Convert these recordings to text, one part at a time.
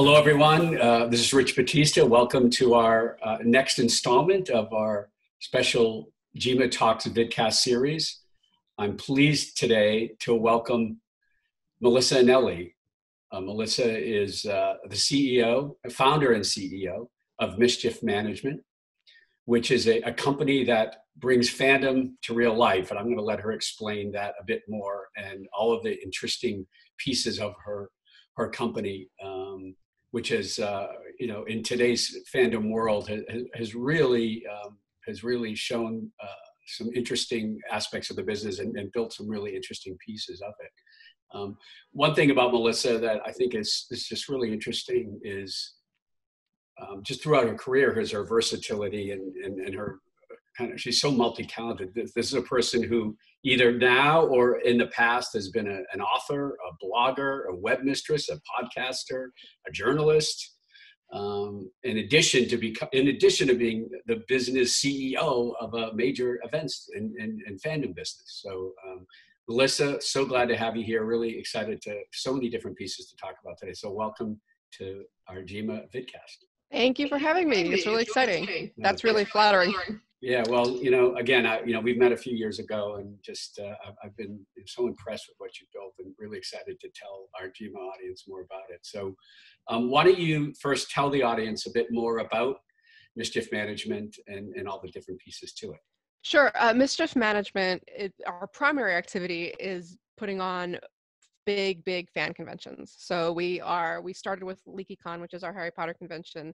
Hello, everyone. This is Rich Batista. Welcome to our next installment of our special GEMA Talks vidcast series. I'm pleased today to welcome Melissa Anelli. Melissa is the CEO, founder and CEO of Mischief Management, which is a company that brings fandom to real life. And I'm going to let her explain that a bit more and all of the interesting pieces of her company, which is, in today's fandom world has really shown some interesting aspects of the business and built some really interesting pieces of it. One thing about Melissa that I think is just really interesting is just throughout her career is her versatility and her she's so multi-talented. This is a person who either now or in the past has been an author, a blogger, a webmistress, a podcaster, a journalist. In addition to being the business CEO of a major events and fandom business. So Melissa, so glad to have you here. Really excited to so many different pieces to talk about today. So welcome to our GEMA vidcast. Thank you for having me. It's really exciting. That's really flattering. Yeah, well, again, we've met a few years ago, and just I've been so impressed with what you've built, and really excited to tell our GEMA audience more about it. So, why don't you first tell the audience a bit more about Mischief Management and all the different pieces to it? Sure. Mischief Management, our primary activity is putting on big fan conventions. So we started with LeakyCon, which is our Harry Potter convention.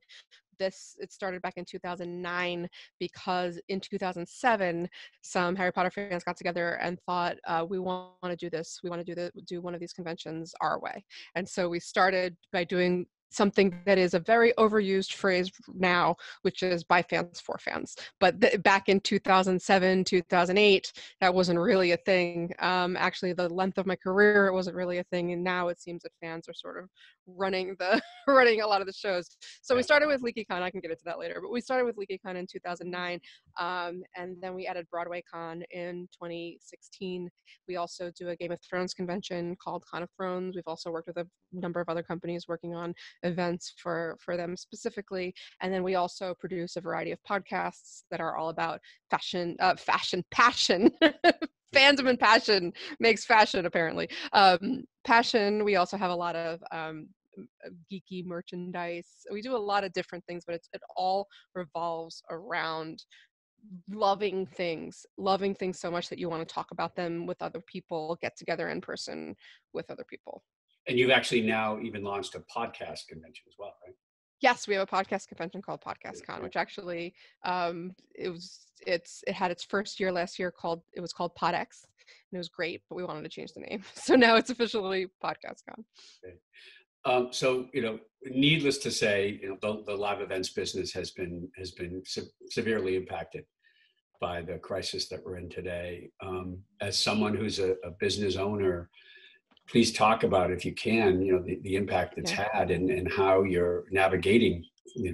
It started back in 2009 because in 2007 some Harry Potter fans got together and thought, we want to do this. We want to do one of these conventions our way. And so we started by doing something that is a very overused phrase now, which is by fans for fans. But back in 2007, 2008, that wasn't really a thing. Actually, the length of my career, it wasn't really a thing. And now it seems that fans are sort of running a lot of the shows. So we started with LeakyCon. I can get into that later, but we started with LeakyCon in 2009. And then we added BroadwayCon in 2016. We also do a Game of Thrones convention called Con of Thrones. We've also worked with a number of other companies working on events for them specifically. And then we also produce a variety of podcasts that are all about fashion, passion. Fandom and passion makes fashion, apparently. Passion, we also have a lot of geeky merchandise. We do a lot of different things, but it all revolves around loving things so much that you want to talk about them with other people, get together in person with other people. And you've actually now even launched a podcast convention as well, right? Yes, we have a podcast convention called PodcastCon, which actually it had its first year last year. It was called PodX, and it was great, but we wanted to change the name, so now it's officially PodcastCon. Okay. So needless to say, the live events business has been severely impacted by the crisis that we're in today. As someone who's a business owner, please talk about, if you can, the impact it's had and how you're navigating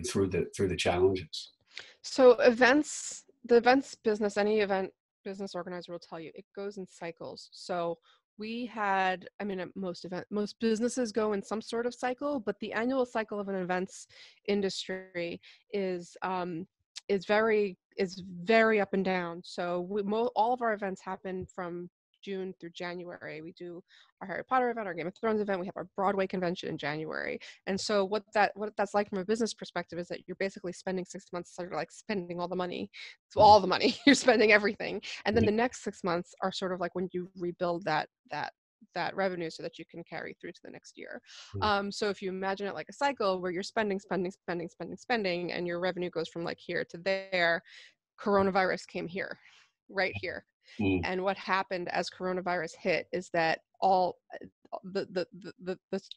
through the challenges. So the events business, any event business organizer will tell you, it goes in cycles. So we had, most businesses go in some sort of cycle, but the annual cycle of an events industry is very up and down. So all of our events happen from June through January. We do our Harry Potter event, our Game of Thrones event. We have our Broadway convention in January. And so what that's like from a business perspective is that you're basically spending 6 months sort of like spending all the money. So all the money, you're spending everything. And then the next 6 months are sort of like when you rebuild that revenue so that you can carry through to the next year. So if you imagine it like a cycle where you're spending, and your revenue goes from like here to there, coronavirus came here, right here. And what happened as coronavirus hit is that all the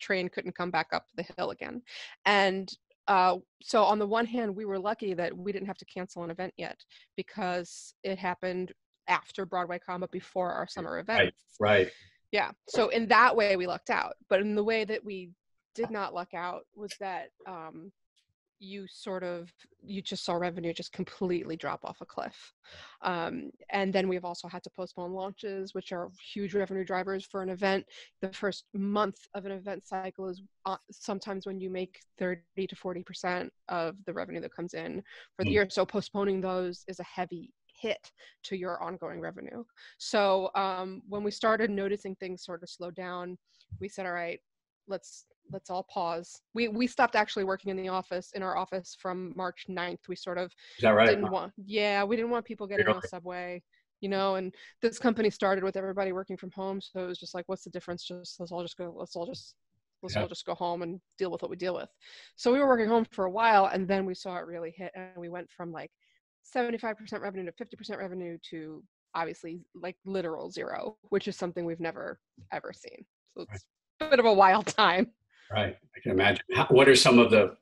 train couldn't come back up the hill again. And so on the one hand, we were lucky that we didn't have to cancel an event yet because it happened after BroadwayCon, but before our summer events. Right. Yeah. So in that way, we lucked out. But in the way that we did not luck out was that you just saw revenue just completely drop off a cliff. And then we've also had to postpone launches, which are huge revenue drivers for an event. The first month of an event cycle is sometimes when you make 30 to 40% of the revenue that comes in for the year. So postponing those is a heavy hit to your ongoing revenue. So when we started noticing things sort of slow down, we said, all right, let's all pause. We stopped actually working in our office from March 9th. We sort of Is that right? we didn't want people getting on a subway, and this company started with everybody working from home. So it was just like, what's the difference? Let's all just go home and deal with what we deal with. So we were working home for a while, and then we saw it really hit, and we went from like 75% revenue to 50% revenue to obviously like literal zero, which is something we've never ever seen. So it's a bit of a wild time. Right. I can imagine. What are some of the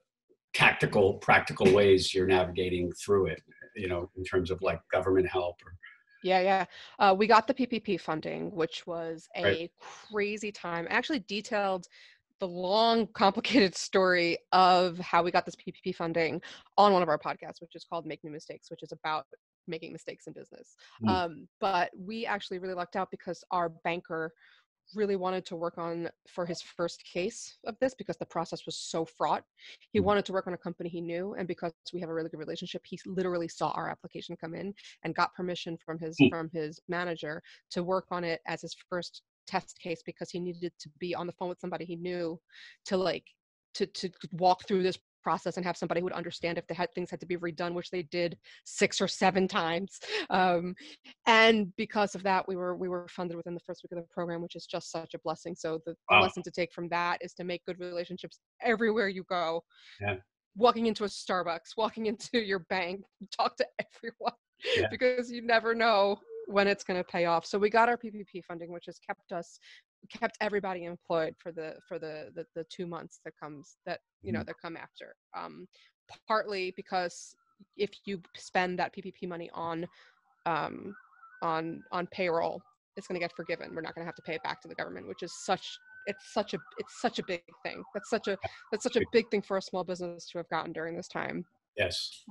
tactical, practical ways you're navigating through it, in terms of like government help? Yeah. We got the PPP funding, which was a crazy time. I actually detailed the long, complicated story of how we got this PPP funding on one of our podcasts, which is called Make New Mistakes, which is about making mistakes in business. But we actually really lucked out because our banker really wanted to work on for his first case of this, because the process was so fraught. He wanted to work on a company he knew, and because we have a really good relationship, he literally saw our application come in and got permission from his manager to work on it as his first test case, because he needed to be on the phone with somebody he knew to to walk through this process and have somebody who would understand if things had to be redone, which they did 6 or 7 times. And because of that, we were funded within the first week of the program, which is just such a blessing. So the lesson to take from that is to make good relationships everywhere you go. Yeah. Walking into a Starbucks, walking into your bank, talk to everyone, because you never know when it's going to pay off. So we got our PPP funding, which has kept everybody employed for the 2 months that come after. Partly because if you spend that PPP money on payroll, it's going to get forgiven. We're not going to have to pay it back to the government, which is such a big thing. That's such a big thing for a small business to have gotten during this time. Yes.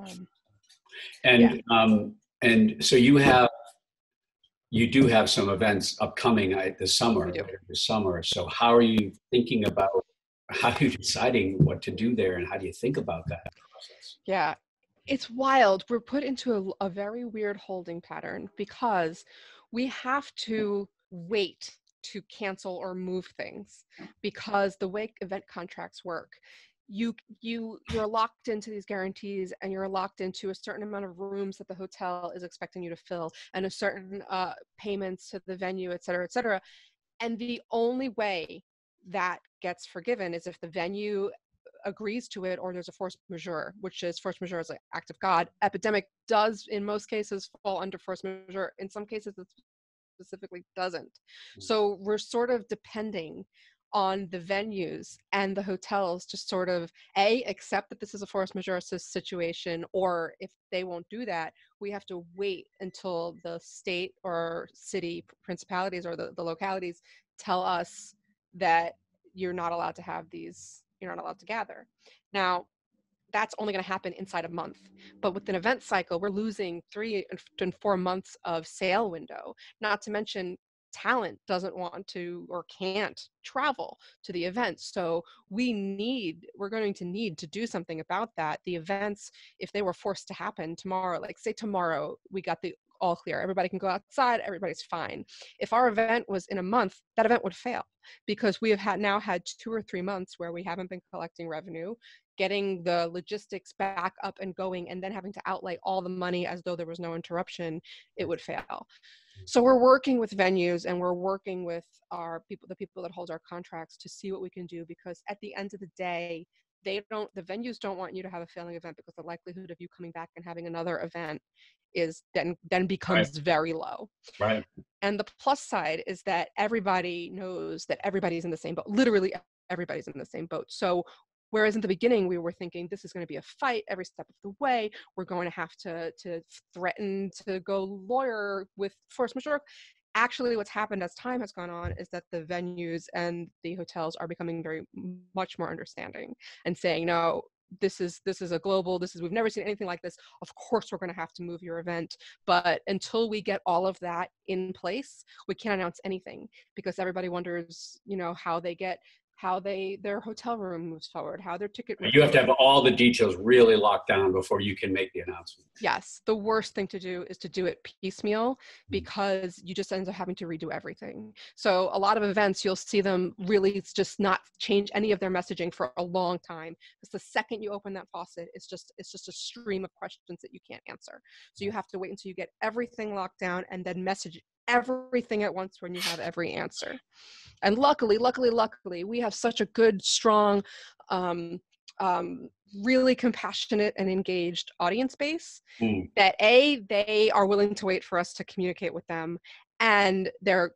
And so you do have some events upcoming this summer. So how are you thinking about, how are you deciding what to do there, and how do you think about that process? Yeah, it's wild. We're put into a very weird holding pattern because we have to wait to cancel or move things, because the way event contracts work, you're locked into these guarantees, and you're locked into a certain amount of rooms that the hotel is expecting you to fill, and a certain payments to the venue, et cetera, and the only way that gets forgiven is if the venue agrees to it, or there's a force majeure, which is force majeure is an act of God. Epidemic does in most cases fall under force majeure. In some cases it specifically doesn't. So we're sort of depending on the venues and the hotels to sort of accept that this is a force majeure situation, or if they won't do that, we have to wait until the state or city principalities or the localities tell us that you're not allowed to gather. Now, that's only going to happen inside a month. But with an event cycle, we're losing 3 and 4 months of sale window, not to mention talent doesn't want to or can't travel to the events. So we're going to need to do something about that. The events, if they were forced to happen tomorrow, like say tomorrow we got the all clear, everybody can go outside, everybody's fine. If our event was in a month, that event would fail, because we have now had 2 or 3 months where we haven't been collecting revenue, getting the logistics back up and going, and then having to outlay all the money as though there was no interruption. It would fail. So we're working with venues, and we're working with the people that hold our contracts, to see what we can do, because at the end of the day, the venues don't want you to have a failing event, because the likelihood of you coming back and having another event is then becomes very low. Right. And the plus side is that everybody knows that everybody's in the same boat. Literally everybody's in the same boat. So whereas in the beginning we were thinking this is going to be a fight every step of the way, we're going to have to threaten to go lawyer with force majeure. Actually, what's happened as time has gone on is that the venues and the hotels are becoming very much more understanding and saying, no, this is a global, we've never seen anything like this. Of course, we're going to have to move your event. But until we get all of that in place, we can't announce anything, because everybody wonders, how their hotel room moves forward, how their ticket moves You have to forward. have all the details really locked down before you can make the announcement. Yes, the worst thing to do is to do it piecemeal, because you just end up having to redo everything. So a lot of events, you'll see them really just not change any of their messaging for a long time, because the second you open that faucet, it's just a stream of questions that you can't answer. So you have to wait until you get everything locked down and then message everything at once when you have every answer. And luckily, we have such a good, strong, um, really compassionate and engaged audience base that they are willing to wait for us to communicate with them, and they're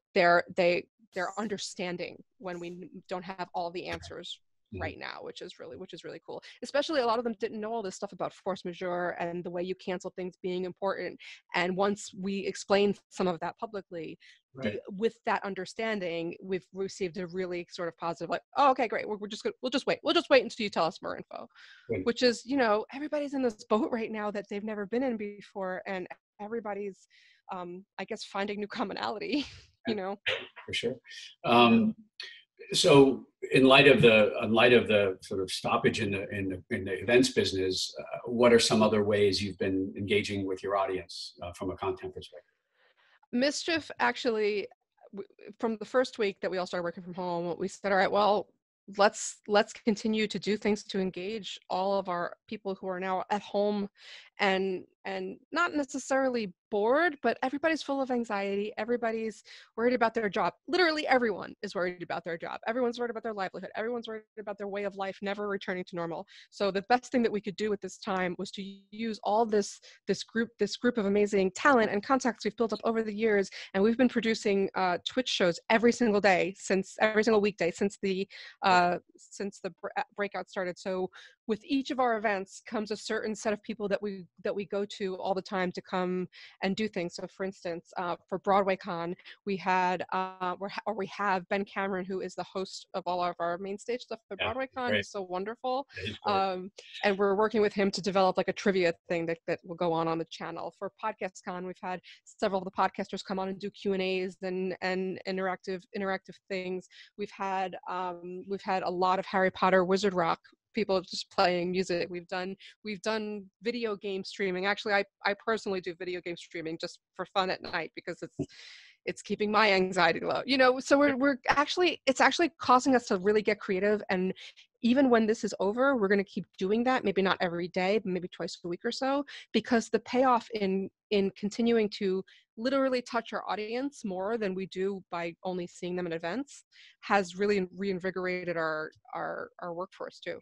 understanding when we don't have all the answers right now, which is really cool. Especially, a lot of them didn't know all this stuff about force majeure and the way you cancel things being important. And once we explained some of that publicly, Right. with that understanding, we've received a really sort of positive, like, oh, okay, great, we'll just wait until you tell us more info. Right. Which is, everybody's in this boat right now that they've never been in before, and everybody's, I guess, finding new commonality. For sure. So, in light of the sort of stoppage in the events business, what are some other ways you've been engaging with your audience from a content perspective? Mischief, actually, from the first week that we all started working from home, we said, all right, well, let's continue to do things to engage all of our people who are now at home and not necessarily bored, but everybody's full of anxiety. Everybody's worried about their job. Literally everyone is worried about their job. Everyone's worried about their livelihood. Everyone's worried about their way of life never returning to normal. So the best thing that we could do at this time was to use all this group of amazing talent and contacts we've built up over the years. And we've been producing Twitch shows every single weekday since the breakout started. So with each of our events comes a certain set of people that we go to all the time to come and do things. So for instance, for BroadwayCon, we have Ben Cameron, who is the host of all of our main stage stuff at BroadwayCon. He's so wonderful. And we're working with him to develop like a trivia thing that will go on the channel. For PodcastCon, we've had several of the podcasters come on and do Q&As and interactive things. We've had a lot of Harry Potter Wizard Rock people just playing music. We've done video game streaming. Actually, I personally do video game streaming just for fun at night, because it's keeping my anxiety low. So it's actually causing us to really get creative. And even when this is over, we're going to keep doing that. Maybe not every day, but maybe twice a week or so, because the payoff in continuing to literally touch our audience more than we do by only seeing them at events has really reinvigorated our workforce too.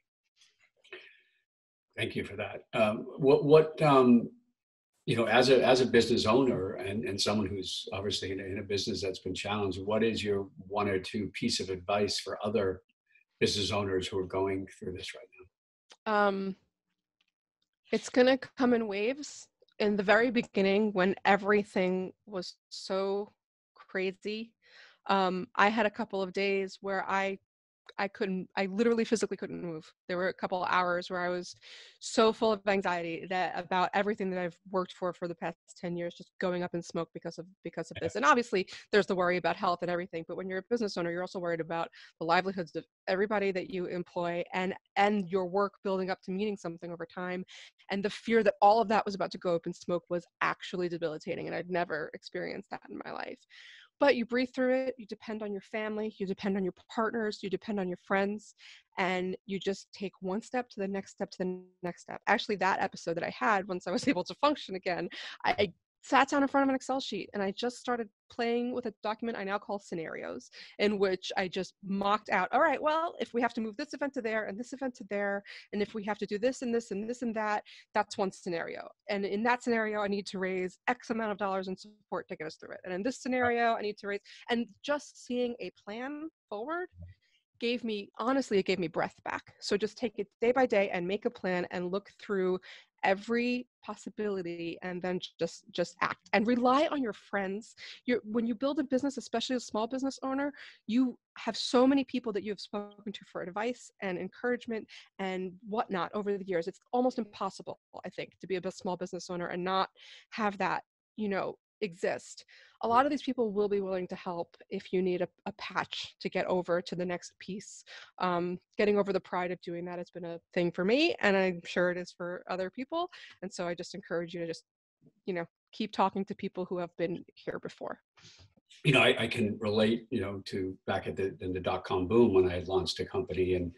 Thank you for that. As a business owner and someone who's obviously in a business that's been challenged, what is your one or two piece of advice for other business owners who are going through this right now? It's going to come in waves. In the very beginning, when everything was so crazy, I had a couple of days where I literally physically couldn't move. There were a couple of hours where I was so full of anxiety about everything that I've worked for the past 10 years, just going up in smoke because of this. And obviously there's the worry about health and everything, but when you're a business owner, you're also worried about the livelihoods of everybody that you employ and your work building up to meaning something over time. And the fear that all of that was about to go up in smoke was actually debilitating. And I'd never experienced that in my life. But you breathe through it, you depend on your family, you depend on your partners, you depend on your friends, and you just take one step to the next step to the next step. Actually, that episode that I had, once I was able to function again, I sat down in front of an Excel sheet and I just started playing with a document I now call scenarios, in which I just mocked out, all right, well, if we have to move this event to there and this event to there, and if we have to do this and this and this and that, that's one scenario. And in that scenario, I need to raise X amount of dollars in support to get us through it. And in this scenario, I need to raise, and just seeing a plan forward gave me breath back. So just take it day by day and make a plan and look through every possibility and then just act and rely on your friends. When you build a business, especially a small business owner, you have so many people that you have spoken to for advice and encouragement and whatnot over the years. It's almost impossible, I think, to be a small business owner and not have that, exist. A lot of these people will be willing to help if you need a patch to get over to the next piece. Getting over the pride of doing that has been a thing for me, and I'm sure it is for other people. And so I just encourage you to just, keep talking to people who have been here before. I can relate, to back in the dot-com boom when I had launched a company and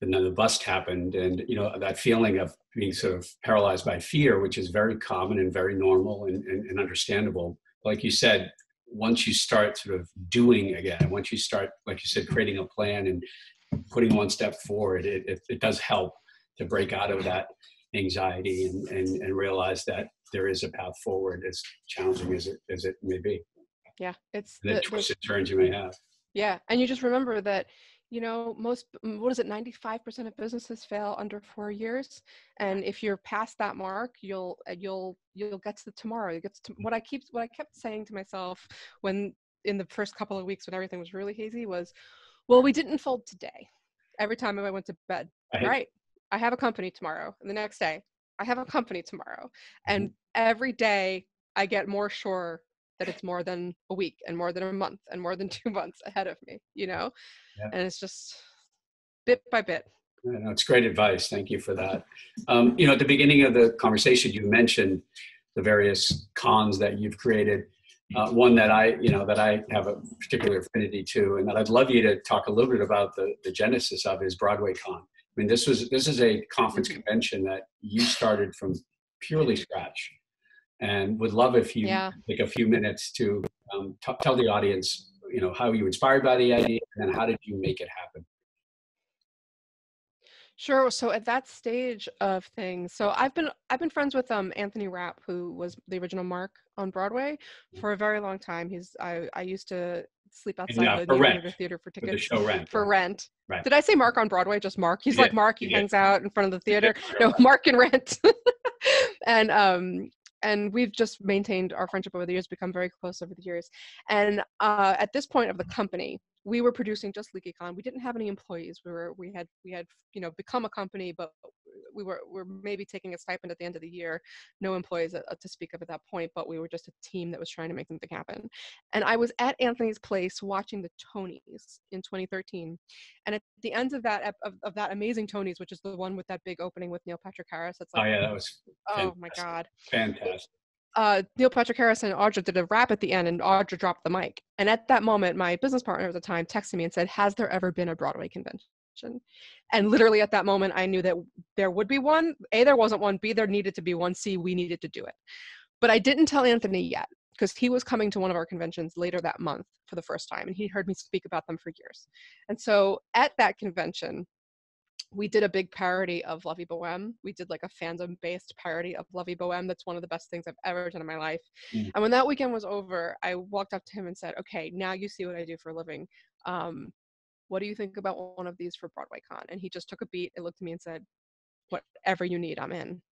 then the bust happened. And, that feeling of being sort of paralyzed by fear, which is very common and very normal and understandable. Like you said, once you start sort of doing again, once you start, like you said, creating a plan and putting one step forward, it does help to break out of that anxiety and realize that there is a path forward, as challenging as it may be. Yeah, it's The twists and turns you may have. Yeah, and you just remember that, most, what is it, 95% of businesses fail under 4 years, and if you're past that mark, you'll get to the tomorrow. You get to what I kept saying to myself when in the first couple of weeks when everything was really hazy was, well, we didn't fold today. Every time I went to bed, all right, I have a company tomorrow, and the next day, I have a company tomorrow, and every day I get more sure that it's more than a week and more than a month and more than 2 months ahead of me, Yeah. and it's just bit by bit. No, it's great advice. Thank you for that. At the beginning of the conversation, you mentioned the various cons that you've created. One that I have a particular affinity to, and that I'd love you to talk a little bit about the genesis of, is Broadway Con. I mean, this is a conference convention that you started from purely scratch, and would love if you take a few minutes to tell the audience, how you were inspired by the idea, and then how did you make it happen? Sure. So at that stage of things, so I've been friends with Anthony Rapp, who was the original Mark on Broadway, for a very long time. I used to sleep outside the New Theater for for the tickets show Rent. for Rent. Right. Did I say Mark on Broadway? Just Mark. He's like Mark. He hangs out in front of the theater. No, Mark. Mark and Rent. And we've just maintained our friendship over the years, become very close over the years. And at this point of the company, we were producing just LeakyCon. We didn't have any employees. We had become a company, but we're maybe taking a stipend at the end of the year. No employees to speak of at that point, but we were just a team that was trying to make something happen. And I was at Anthony's place watching the Tonys in 2013, and at the end of that of that amazing Tonys, which is the one with that big opening with Neil Patrick Harris, that's like, Oh yeah, that was oh my God, fantastic. Neil Patrick Harris and Audra did a rap at the end, and Audra dropped the mic. And at that moment, my business partner at the time texted me and said, "Has there ever been a Broadway convention?" And literally at that moment, I knew that there would be one. A, there wasn't one. B, there needed to be one. C, we needed to do it. But I didn't tell Anthony yet, because he was coming to one of our conventions later that month for the first time, and he heard me speak about them for years. And so at that convention, we did a big parody of La Vie Boheme. We did like a fandom-based parody of La Vie Boheme. That's one of the best things I've ever done in my life. Mm. And when that weekend was over, I walked up to him and said, "Okay, now you see what I do for a living. What do you think about one of these for Broadway Con?" And he just took a beat and looked at me and said, "Whatever you need, I'm in."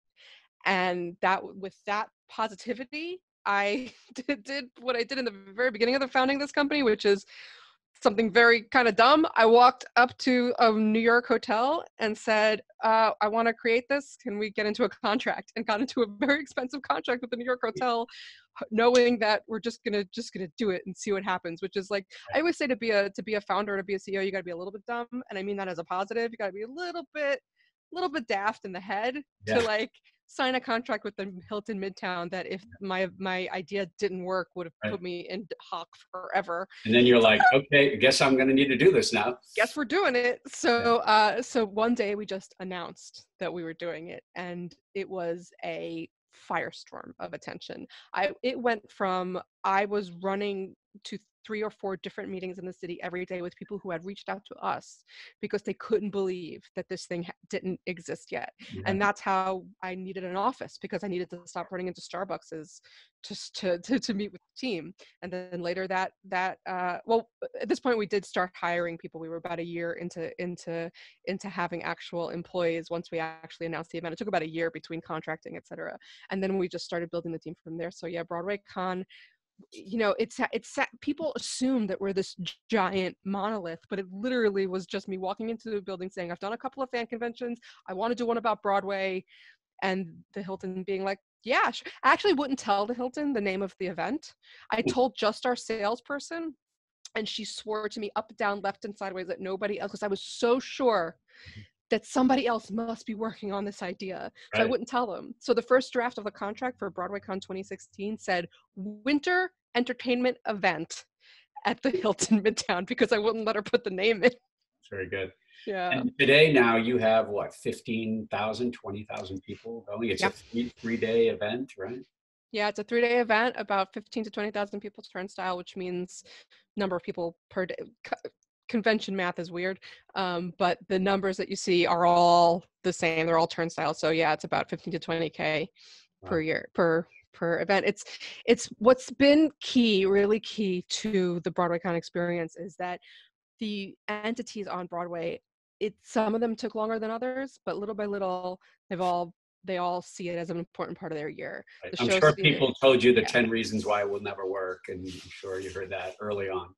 And with that positivity, I did what I did in the very beginning of the founding of this company, which is something very kind of dumb. I walked up to a New York hotel and said, "I want to create this. Can we get into a contract?" And got into a very expensive contract with the New York hotel, knowing that we're just gonna do it and see what happens. Which is like, I always say, to be a founder, to be a CEO, you got to be a little bit dumb, and I mean that as a positive. You got to be a little bit daft in the head to like sign a contract with the Hilton Midtown that, if my idea didn't work, would have put me in hock forever. And then you're like, okay, I guess I'm going to need to do this now. Guess we're doing it. So so one day we just announced that we were doing it, and it was a firestorm of attention. It went from, I was running to 3 or 4 different meetings in the city every day with people who had reached out to us because they couldn't believe that this thing didn't exist yet. Yeah. And that's how I needed an office, because I needed to stop running into Starbucks just to meet with the team. And then later well, at this point we did start hiring people. We were about a year into having actual employees once we actually announced the event. It took about a year between contracting, et cetera. And then we just started building the team from there. So yeah, BroadwayCon, it's people assume that we're this giant monolith, but it literally was just me walking into the building saying, I've done a couple of fan conventions, I want to do one about Broadway, and the Hilton being like, yeah, sure. I actually wouldn't tell the Hilton the name of the event. I told just our salesperson, and she swore to me up, down, left, and sideways that nobody else, because I was so sure that somebody else must be working on this idea. So I Right. wouldn't tell them. So the first draft of the contract for BroadwayCon 2016 said winter entertainment event at the Hilton Midtown, because I wouldn't let her put the name in. Very good. Yeah. And today now you have what, 15,000, 20,000 people going? It's a three-day event, right? Yeah, it's a 3-day event, about 15 to 20,000 people turnstile, which means number of people per day. Convention math is weird, but the numbers that you see are all the same. They're all turnstile. So yeah, it's about 15 to 20K per year, per event. It's what's been really key to the BroadwayCon experience is that the entities on Broadway, some of them took longer than others, but little by little, they all see it as an important part of their year. Right. The I'm shows, sure people told you the yeah. 10 reasons why it will never work, and I'm sure you heard that early on.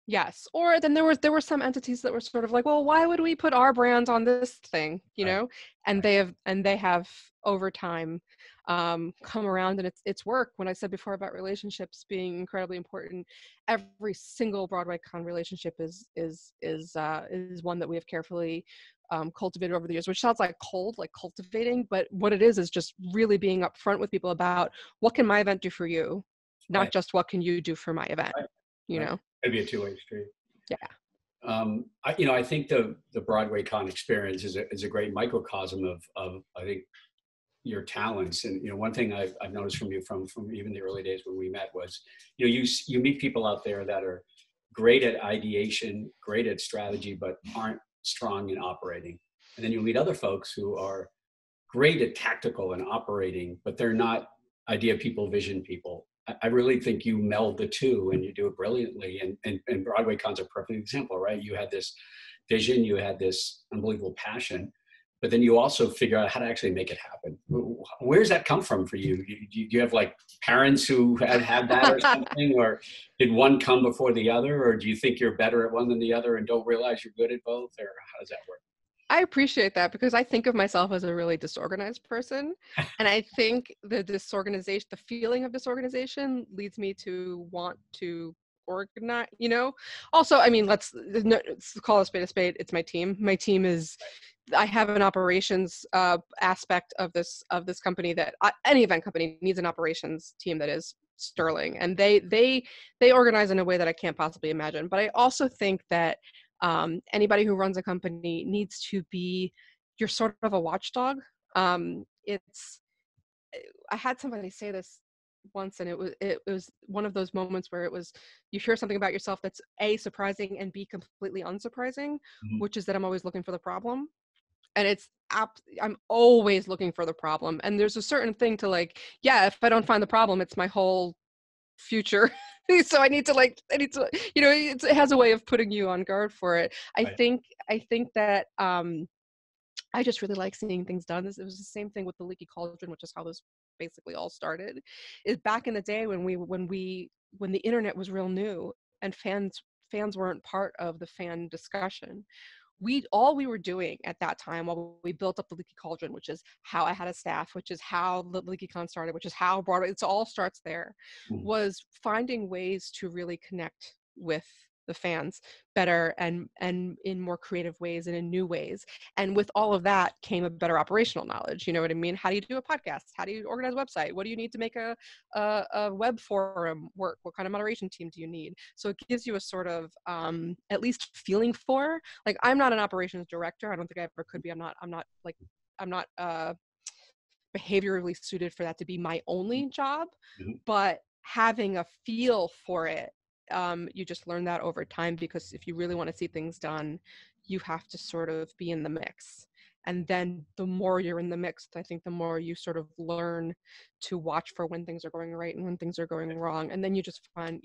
Yes. Or then there were some entities that were sort of like, well, why would we put our brand on this thing, Right. And they have over time come around, and it's work. When I said before about relationships being incredibly important, every single BroadwayCon relationship is one that we have carefully cultivated over the years, which sounds like cold, like cultivating, but what it is just really being upfront with people about what can my event do for you, not Right. just what can you do for my event, Right. It'd be a two-way street. Yeah. I think the BroadwayCon experience is a great microcosm of I think your talents. And one thing I've noticed from you from even the early days when we met was you meet people out there that are great at ideation, great at strategy, but aren't strong in operating. And then you meet other folks who are great at tactical and operating, but they're not idea people, vision people. I really think you meld the two and you do it brilliantly. And BroadwayCon's a perfect example, right? You had this vision, you had this unbelievable passion, but then you also figure out how to actually make it happen. Where does that come from for you? Do you have like parents who had that or something, or did one come before the other, or do you think you're better at one than the other and don't realize you're good at both, or how does that work? I appreciate that, because I think of myself as a really disorganized person. And I think the feeling of disorganization leads me to want to organize, Also, I mean, let's call a spade. It's my team. My team I have an operations aspect of this company that any event company needs an operations team that is sterling. And they organize in a way that I can't possibly imagine. But I also think that anybody who runs a company needs to be, you're sort of a watchdog. I had somebody say this once, and it was one of those moments where it was, you hear something about yourself that's A, surprising, and B, completely unsurprising, which is that I'm always looking for the problem. And I'm always looking for the problem. And there's a certain thing to like, yeah, if I don't find the problem, it's my whole future. So I need to, it has a way of putting you on guard for it. I think that I just really like seeing things done. It was the same thing with the Leaky Cauldron, which is how this basically all started. Is back in the day when the internet was real new and fans weren't part of the fan discussion. All we were doing at that time while we built up the Leaky Cauldron, which is how I had a staff, which is how the LeakyCon started, which is how Broadway, it all starts there, was finding ways to really connect with the fans better and in more creative ways and in new ways. And with all of that came a better operational knowledge. You know what I mean? How do you do a podcast? How do you organize a website? What do you need to make a web forum work? What kind of moderation team do you need? So it gives you a sort of at least feeling for, like, I'm not an operations director. I don't think I ever could be. I'm not behaviorally suited for that to be my only job, but having a feel for it you just learn that over time, because if you really want to see things done, you have to sort of be in the mix. And then the more you're in the mix, I think the more you sort of learn to watch for when things are going right and when things are going wrong. And then you just find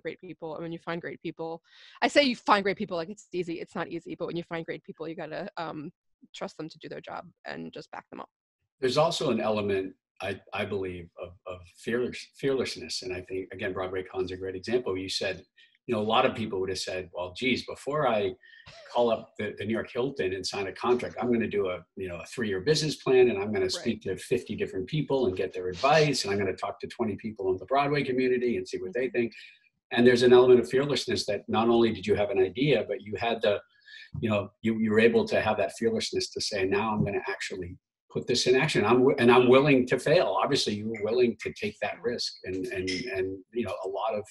great people. And when you find great people, I say you find great people like it's easy. It's not easy, but when you find great people, you gotta trust them to do their job and just back them up. There's also an element, I believe, of fearlessness. And I think, again, Broadway Con's a great example. You said, a lot of people would have said, well, geez, before I call up the New York Hilton and sign a contract, I'm going to do a 3-year business plan, and I'm going to speak to 50 different people and get their advice. And I'm going to talk to 20 people in the Broadway community and see what they think. And there's an element of fearlessness that not only did you have an idea, but you had you were able to have that fearlessness to say, now I'm going to actually put this in action. I'm willing to fail. Obviously, you were willing to take that risk, and a lot of,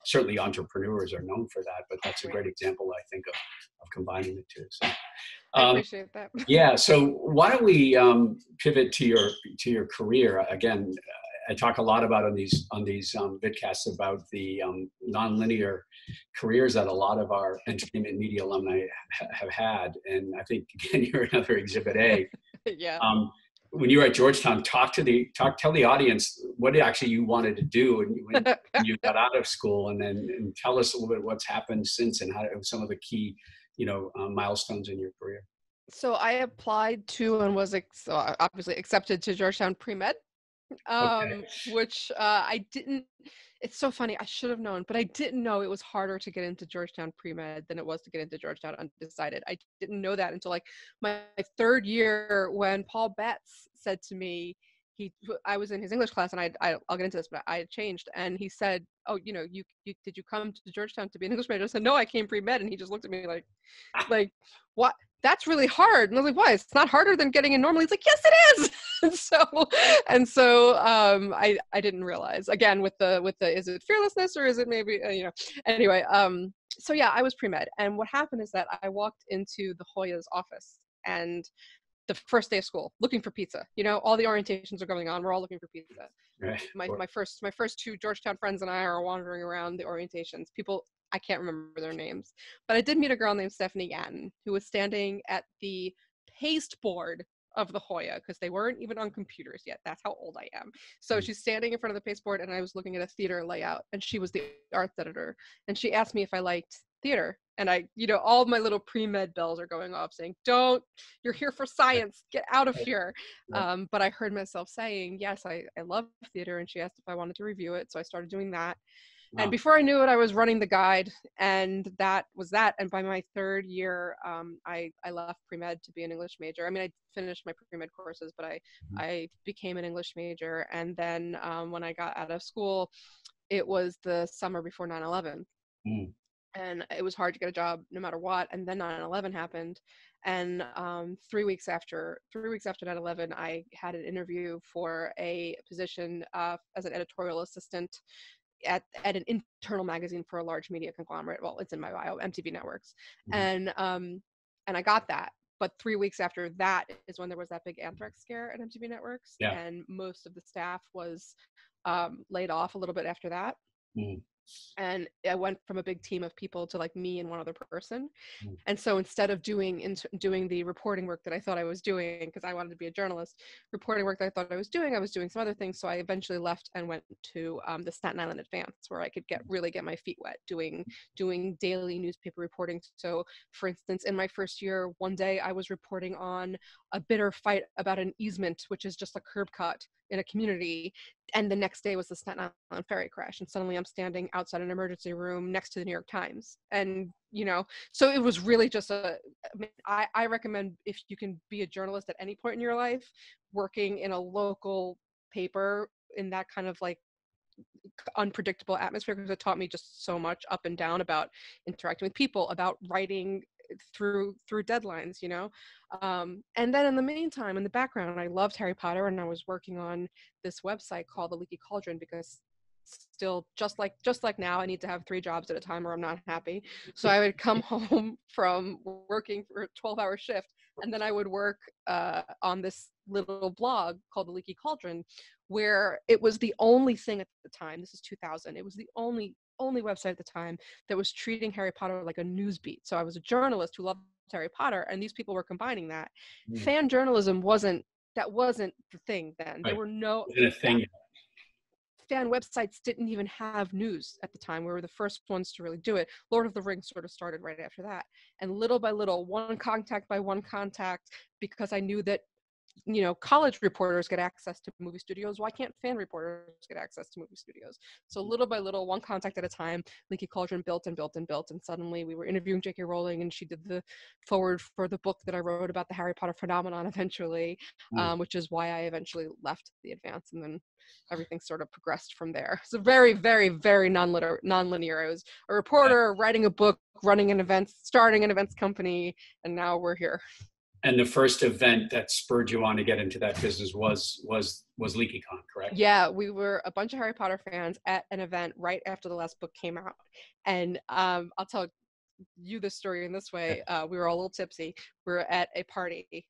certainly, entrepreneurs are known for that. But that's a great example, I think, of combining the two. So, I appreciate that. Yeah. So why don't we pivot to your career again? I talk a lot about on these vidcasts about the nonlinear careers that a lot of our entertainment media alumni have had, and I think, again, you're another exhibit A. Yeah. When you were at Georgetown, tell the audience what actually you wanted to do when you got out of school, and tell us a little bit what's happened since, and how some of the key milestones in your career. So I applied to and was obviously accepted to Georgetown Pre-Med, which I didn't. It's so funny. I should have known, but I didn't know it was harder to get into Georgetown Pre-Med than it was to get into Georgetown Undecided. I didn't know that until like my third year, when Paul Betts said to me, I was in his English class, and I'll get into this, but I had changed, and he said, "Oh, you did you come to Georgetown to be an English major?" I said, "No, I came Pre-Med," and he just looked at me like, what? That's really hard. And I was like, why? It's not harder than getting in normally. He's like, yes, it is. I didn't realize, again, with the is it fearlessness, or is it maybe anyway. So yeah, I was Pre-Med, and what happened is that I walked into the Hoya's office, and the first day of school, looking for pizza. All the orientations are going on. We're all looking for pizza. Right. My first two Georgetown friends and I are wandering around the orientations. People, I can't remember their names, but I did meet a girl named Stephanie Gatton, who was standing at the pasteboard of the Hoya, because they weren't even on computers yet. That's how old I am. So she's standing in front of the pasteboard, and I was looking at a theater layout, and she was the arts editor, and she asked me if I liked theater. And I, all my little Pre-Med bells are going off saying, don't, you're here for science, get out of here. But I heard myself saying, yes, I love theater. And she asked if I wanted to review it. So I started doing that. Wow. And before I knew it, I was running the guide, and that was that. And by my third year, I left Pre-Med to be an English major. I mean, I finished my Pre-Med courses, but I became an English major. And then when I got out of school, it was the summer before 9/11. And it was hard to get a job no matter what. And then 9/11 happened. And 3 weeks after 9/11, I had an interview for a position as an editorial assistant at an internal magazine for a large media conglomerate. Well, it's in my bio, MTV Networks. And I got that. But 3 weeks after that is when there was that big anthrax scare at MTV Networks. Yeah. And most of the staff was laid off a little bit after that. And I went from a big team of people to like me and one other person. And so instead of doing the reporting work that I thought I was doing, because I wanted to be a journalist, reporting work that I thought I was doing some other things. So I eventually left and went to the Staten Island Advance, where I could really get my feet wet doing daily newspaper reporting. So for instance, in my first year, one day I was reporting on a bitter fight about an easement, which is just a curb cut in a community. And the next day was the Staten Island ferry crash. And suddenly I'm standing outside an emergency room next to the New York Times. And, so it was really just I recommend, if you can be a journalist at any point in your life, working in a local paper in that kind of like unpredictable atmosphere, because it taught me just so much up and down about interacting with people, about writing through deadlines, and then in the meantime, in the background, I loved Harry Potter, and I was working on this website called The Leaky Cauldron, because still, just like now, I need to have 3 jobs at a time or I'm not happy. So I would come home from working for a 12-hour shift, and then I would work on this little blog called The Leaky Cauldron, where it was the only thing at the time, this is 2000, it was the only only website at the time that was treating Harry Potter like a news beat. So I was a journalist who loved Harry Potter, and these people were combining that. Mm. Fan journalism wasn't the thing then. There Right. were no Isn't a thing yet. fan websites didn't even have news at the time. We were the first ones to really do it. Lord of the Rings sort of started right after that. And little by little, one contact by one contact, because I knew that, you know, college reporters get access to movie studios. Why can't fan reporters get access to movie studios? So little by little, one contact at a time, Leaky Cauldron built and built and built. And suddenly we were interviewing J.K. Rowling, and she did the forward for the book that I wrote about the Harry Potter phenomenon eventually, Mm. which is why I eventually left the Advance, and then everything sort of progressed from there. So very, very, very non-linear. I was a reporter, writing a book, running an event, starting an events company, and now we're here. And the first event that spurred you on to get into that business was LeakyCon, correct? Yeah, we were a bunch of Harry Potter fans at an event right after the last book came out. And I'll tell you this story in this way. We were all a little tipsy. We were at a party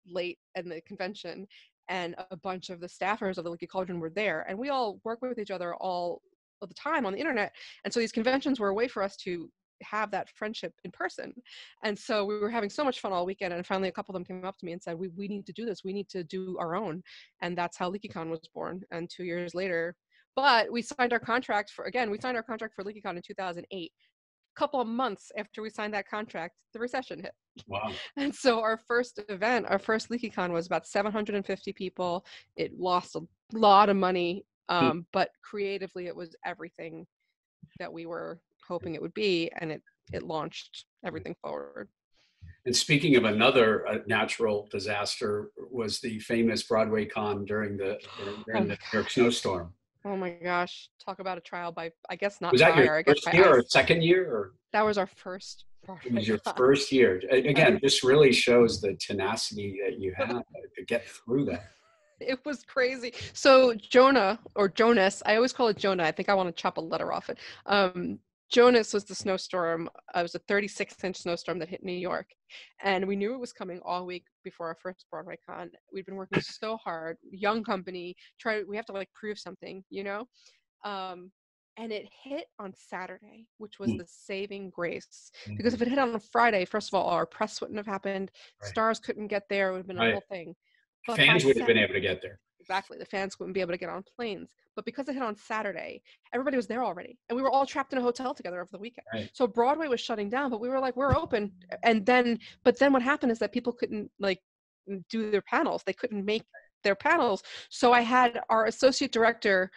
late in the convention, and a bunch of the staffers of the Leaky Cauldron were there. And we all work with each other all of the time on the internet. And so these conventions were a way for us to have that friendship in person. And so we were having so much fun all weekend, and finally a couple of them came up to me and said, we need to do this, we need to do our own. And that's how LeakyCon was born. And 2 years later, but we signed our contract for LeakyCon in 2008. Couple of months after we signed that contract, the recession hit. Wow. And so our first event, our first LeakyCon, was about 750 people. It lost a lot of money, but creatively it was everything that we were hoping it would be, and it launched everything forward. And speaking of another natural disaster, was the famous Broadway Con during the New York snowstorm. Oh my gosh, talk about a trial by, I guess not Was that fire, your I guess first by year ice. or second year? Or That was our first it was your Broadway first year. Again, this really shows the tenacity that you had to get through that. It was crazy. So Jonah, or Jonas, I always call it Jonah. I think I want to chop a letter off it. Jonas was the snowstorm. It was a 36-inch snowstorm that hit New York. And we knew it was coming all week before our first Broadway Con. We'd been working so hard, young company, we have to like prove something, you know? And it hit on Saturday, which was the saving grace. Because if it hit on a Friday, first of all, our press wouldn't have happened. Right. Stars couldn't get there. It would have been a whole thing. But fans wouldn't have been able to get there. Exactly. The fans wouldn't be able to get on planes. But because it hit on Saturday, everybody was there already. And we were all trapped in a hotel together over the weekend. Right. So Broadway was shutting down, but we were like, we're open. And then what happened is that people couldn't like do their panels. They couldn't make their panels. So I had our associate director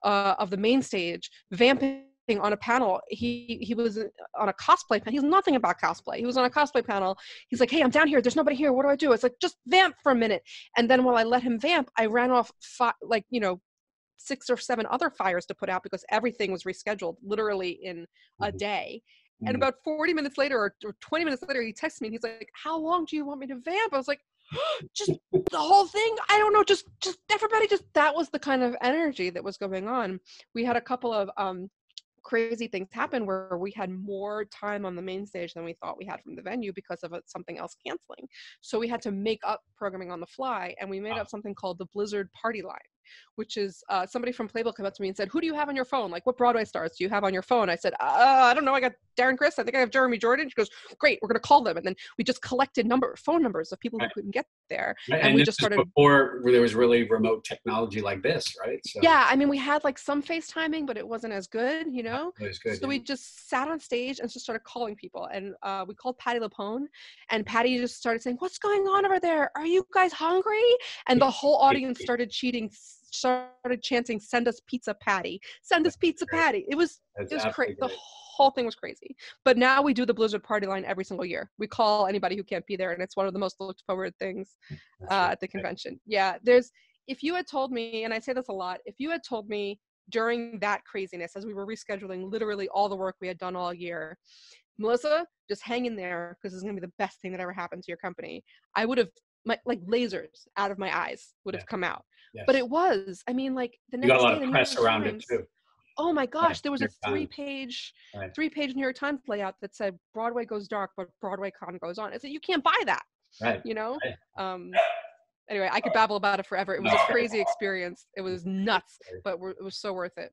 of the main stage vamping on a panel. He was on a cosplay panel. He's nothing about cosplay. He was on a cosplay panel. He's like, hey, I'm down here. There's nobody here. What do I do? It's like, just vamp for a minute. And then while I let him vamp, I ran off 6 or 7 other fires to put out because everything was rescheduled literally in a day. And about 40 minutes later or 20 minutes later, he texts me and he's like, how long do you want me to vamp? I was like, just the whole thing. I don't know. Just everybody, that was the kind of energy that was going on. We had a couple of crazy things happen where we had more time on the main stage than we thought we had from the venue because of something else canceling. So we had to make up programming on the fly, and we made up something called the Blizzard Party Line, which is somebody from Playbill came up to me and said, who do you have on your phone? Like, what Broadway stars do you have on your phone? I said, I don't know. I got Darren Criss. I think I have Jeremy Jordan. She goes, great, we're going to call them. And then we just collected phone numbers of people who couldn't get there. Right. And we just started before there was really remote technology like this, right? So, yeah, I mean, we had like some FaceTiming, but it wasn't as good, you know? It was good, so we just sat on stage and just started calling people. And we called Patti LuPone, and Patti just started saying, what's going on over there? Are you guys hungry? And the whole audience started chanting, send us pizza, Patti. Send us pizza, Patti. It was crazy. The whole thing was crazy. But now we do the Blizzard Party Line every single year. We call anybody who can't be there, and it's one of the most looked forward things at the convention. Yeah, if you had told me, and I say this a lot, if you had told me during that craziness, as we were rescheduling literally all the work we had done all year, Melissa, just hang in there because it's going to be the best thing that ever happened to your company, I would have, like lasers out of my eyes would have come out. Yes. But it was, I mean, like the next day, you got a lot of press around it too. Oh my gosh, there was a three-page New York Times layout that said Broadway goes dark, but Broadway Con goes on. I said, you can't buy that, you know? Right. Anyway, I could babble about it forever. It was a crazy experience. It was nuts, but it was so worth it.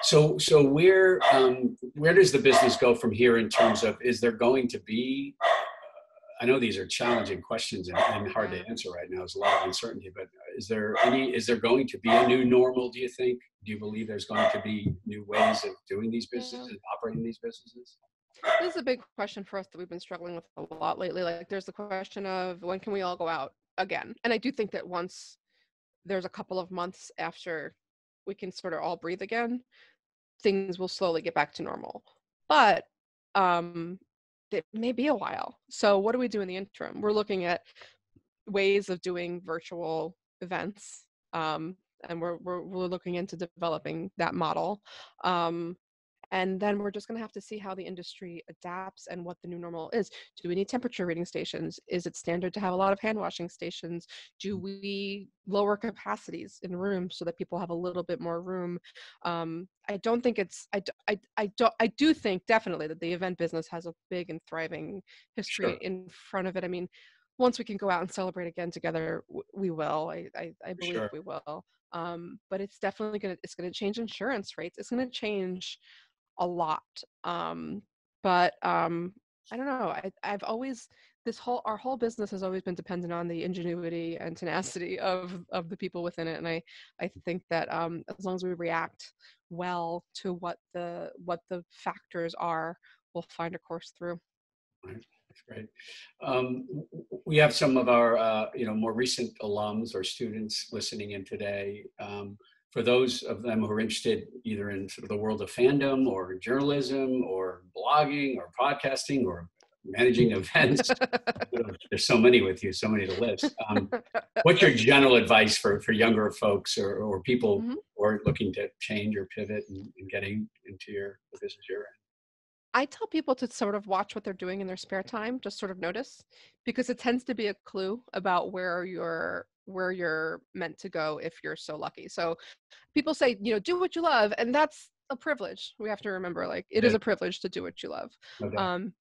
So where does the business go from here in terms of, is there going to be, I know these are challenging questions and hard to Yeah. answer right now. There's a lot of uncertainty, but is there going to be a new normal, do you think? Do you believe there's going to be new ways of doing these Yeah. businesses, operating these businesses? This is a big question for us that we've been struggling with a lot lately. Like, there's the question of when can we all go out again? And I do think that once there's a couple of months after we can sort of all breathe again, things will slowly get back to normal. But um, it may be a while. So what do we do in the interim? We're looking at ways of doing virtual events, and we're looking into developing that model. Um, and then we're just going to have to see how the industry adapts and what the new normal is. Do we need temperature reading stations? Is it standard to have a lot of hand washing stations? Do we lower capacities in rooms so that people have a little bit more room? I don't think it's, I do think definitely that the event business has a big and thriving history Sure, in front of it. I mean, once we can go out and celebrate again together, we will. I believe sure. we will. But it's definitely it's gonna change insurance rates. It's gonna change a lot. Um, but I don't know. I've always our whole business has always been dependent on the ingenuity and tenacity of the people within it, and I think that as long as we react well to what the factors are, we'll find a course through. Right. That's great. We have some of our, more recent alums or students listening in today. For those of them who are interested either in sort of the world of fandom or journalism or blogging or podcasting or managing events, there's so many with you, so many to list. What's your general advice for younger folks or people Mhm. who are looking to change or pivot and getting into the business you're in? I tell people to sort of watch what they're doing in their spare time, just sort of notice, because it tends to be a clue about where you're meant to go if you're so lucky. So people say, do what you love, and that's a privilege. We have to remember, like, it It is is, a privilege to do what you love. no doubt.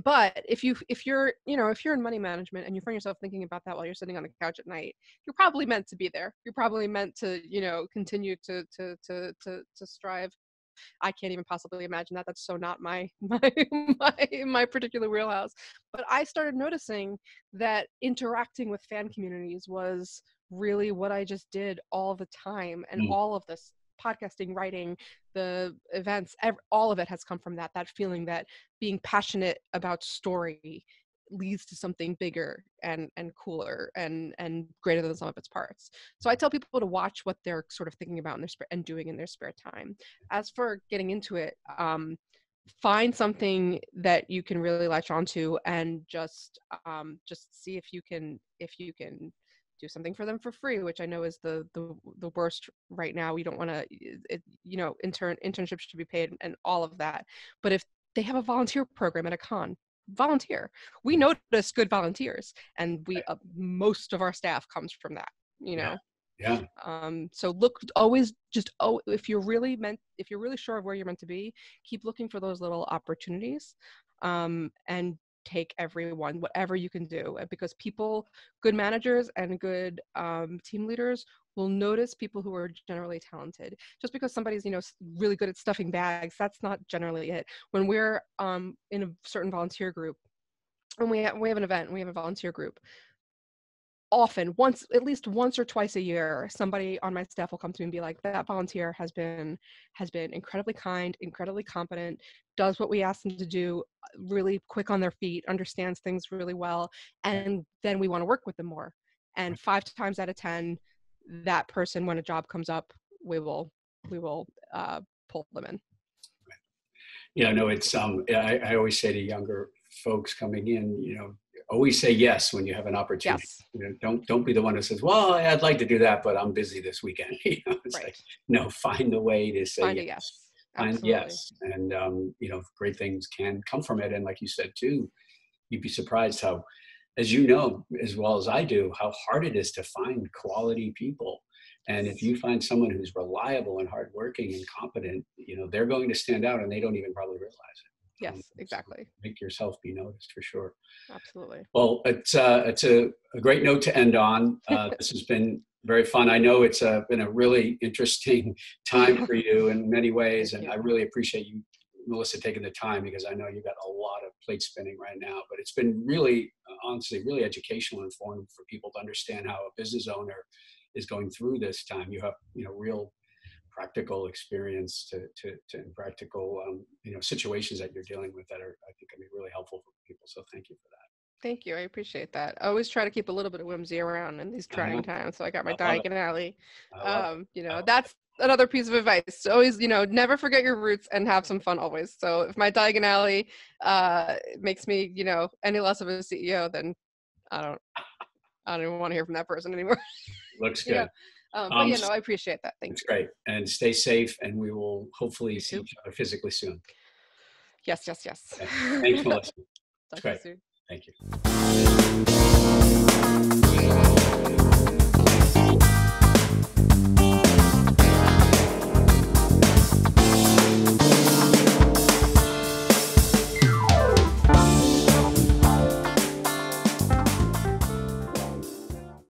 But if you're in money management and you find yourself thinking about that while you're sitting on the couch at night, you're probably meant to be there. You're probably meant to, continue to strive. I can't even possibly imagine that. That's so not my my particular wheelhouse. But I started noticing that interacting with fan communities was really what I just did all the time, and Mm, all of this podcasting, writing, the events, all of it has come from that feeling that being passionate about story leads to something bigger and cooler and greater than the sum of its parts. So I tell people to watch what they're sort of thinking about in their and doing in their spare time. As for getting into it, find something that you can really latch onto and just see if you can do something for them for free, which I know is the worst right now. You don't want to, internships should be paid and all of that. But if they have a volunteer program at a con, volunteer. We notice good volunteers, and most of our staff comes from that. You yeah, know, yeah. so look always just if you're really sure of where you're meant to be, keep looking for those little opportunities, and take everyone whatever you can do, because good managers and good team leaders will notice people who are generally talented. Just because somebody's really good at stuffing bags, that's not generally it. When we're in a certain volunteer group, and we have an event and we have a volunteer group, often at least once or twice a year, somebody on my staff will come to me and be like, that volunteer has been incredibly kind, incredibly competent, does what we ask them to do, really quick on their feet, understands things really well, and then we want to work with them more. And 5 times out of 10, that person, when a job comes up, we will pull them in. Yeah, no, it's I always say to younger folks coming in, always say yes when you have an opportunity. Yes. Don't be the one who says, "Well, I'd like to do that, but I'm busy this weekend." It's like, Right. no, find a way to say Find yes. a yes. Find Absolutely. yes, and great things can come from it. And like you said too, you'd be surprised how, as you know as well as I do, how hard it is to find quality people. And if Yes. you find someone who's reliable and hardworking and competent, they're going to stand out, and they don't even probably realize it. Yes, So exactly. make yourself be noticed for sure. Absolutely. Well, it's a great note to end on. This has been Very fun. I know it's been a really interesting time for you in many ways, and I really appreciate you, Melissa, taking the time, because I know you've got a lot of plate spinning right now, but it's been really, honestly, really educational and informative for people to understand how a business owner is going through this time. You have, real practical experience to practical, situations that you're dealing with that are, I think, can be really helpful for people. So thank you for that. Thank you. I appreciate that. I always try to keep a little bit of whimsy around in these trying times. So I got my Diagon Alley. That's another piece of advice. Always, never forget your roots and have some fun always. So if my Diagon Alley makes me, any less of a CEO, then I don't even want to hear from that person anymore. Looks good. But I appreciate that. Thank you. It's great. And stay safe, and we will hopefully see each other physically soon. Yes. Okay. Thanks, Melissa. Talk to you soon. Thank you.